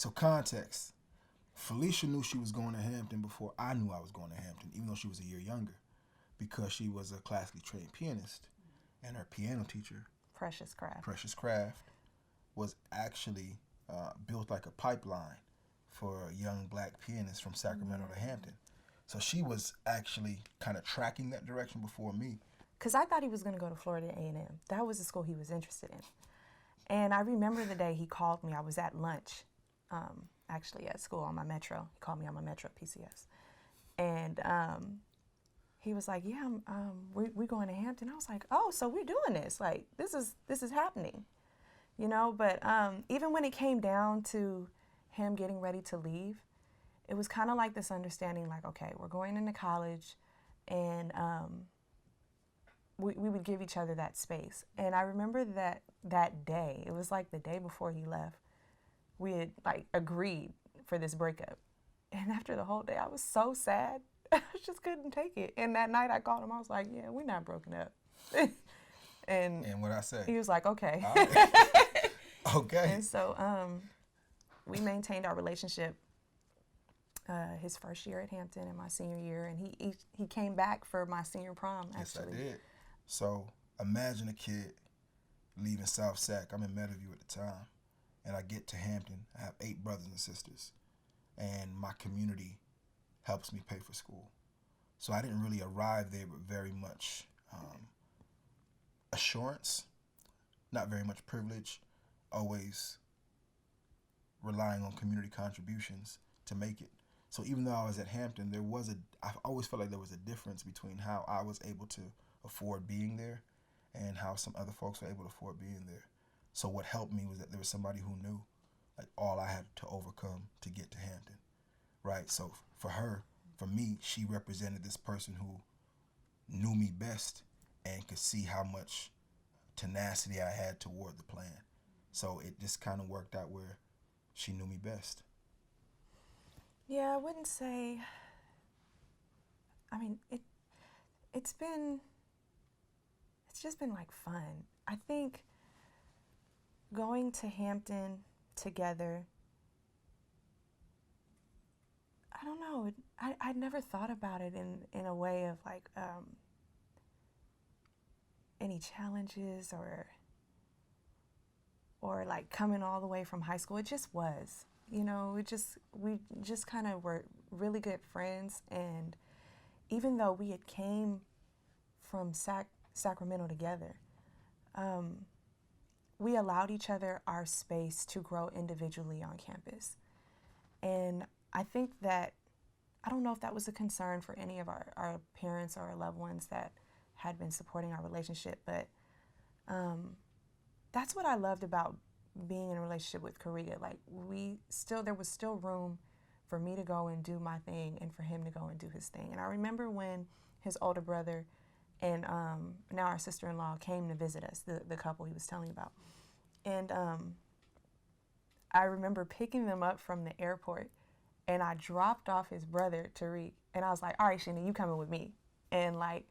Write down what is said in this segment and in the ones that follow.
So context. Felicia knew she was going to Hampton before I knew I was going to Hampton, even though she was a year younger, because she was a classically trained pianist, and her piano teacher, Precious Craft, was actually built like a pipeline for young black pianists from Sacramento to Hampton. So she was actually kind of tracking that direction before me. Because I thought he was going to go to Florida A&M. That was the school he was interested in. And I remember the day he called me. I was at lunch, actually at school on my Metro. He called me on my Metro PCS. And he was like, yeah, we're going to Hampton. I was like, oh, so we're doing this. Like, this is happening, you know? But even when it came down to him getting ready to leave, it was kind of like this understanding, like, okay, we're going into college, and we would give each other that space. And I remember that day, it was like the day before he left, we had like agreed for this breakup. And after the whole day, I was so sad. I just couldn't take it. And that night I called him, I was like, yeah, we're not broken up. and what I say? He was like, okay. All right. Okay. And so we maintained our relationship his first year at Hampton and my senior year. And he came back for my senior prom, actually. Yes, I did. So imagine a kid leaving South Sac. I'm in Meadowview at the time. And I get to Hampton. I have 8 brothers and sisters. And my community helps me pay for school. So I didn't really arrive there with very much assurance, not very much privilege, always relying on community contributions to make it. So even though I was at Hampton, I always felt like there was a difference between how I was able to afford being there and how some other folks were able to afford being there. So what helped me was that there was somebody who knew like all I had to overcome to get to Hampton, right? So for me, she represented this person who knew me best and could see how much tenacity I had toward the plan. So it just kind of worked out where she knew me best. Yeah, I wouldn't say, I mean, it's just been like fun. I think going to Hampton together, I don't know, I never thought about it in a way of like any challenges or like coming all the way from high school. It just was, you know, we just kind of were really good friends. And even though we had came from Sacramento together, we allowed each other our space to grow individually on campus. And I think that, I don't know if that was a concern for any of our parents or our loved ones that had been supporting our relationship, but that's what I loved about being in a relationship with Karega. Like there was still room for me to go and do my thing and for him to go and do his thing. And I remember when his older brother and now our sister-in-law came to visit us, the couple he was telling about. And I remember picking them up from the airport, and I dropped off his brother, Tariq, and I was like, all right, Sheena, you coming with me. And like,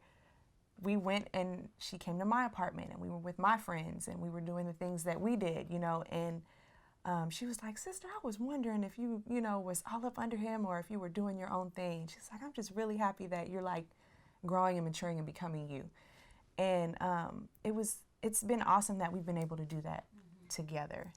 we went and she came to my apartment and we were with my friends and we were doing the things that we did, you know, and she was like, sister, I was wondering if you know, was all up under him or if you were doing your own thing. She's like, I'm just really happy that you're like growing and maturing and becoming you. And it's been awesome that we've been able to do that together,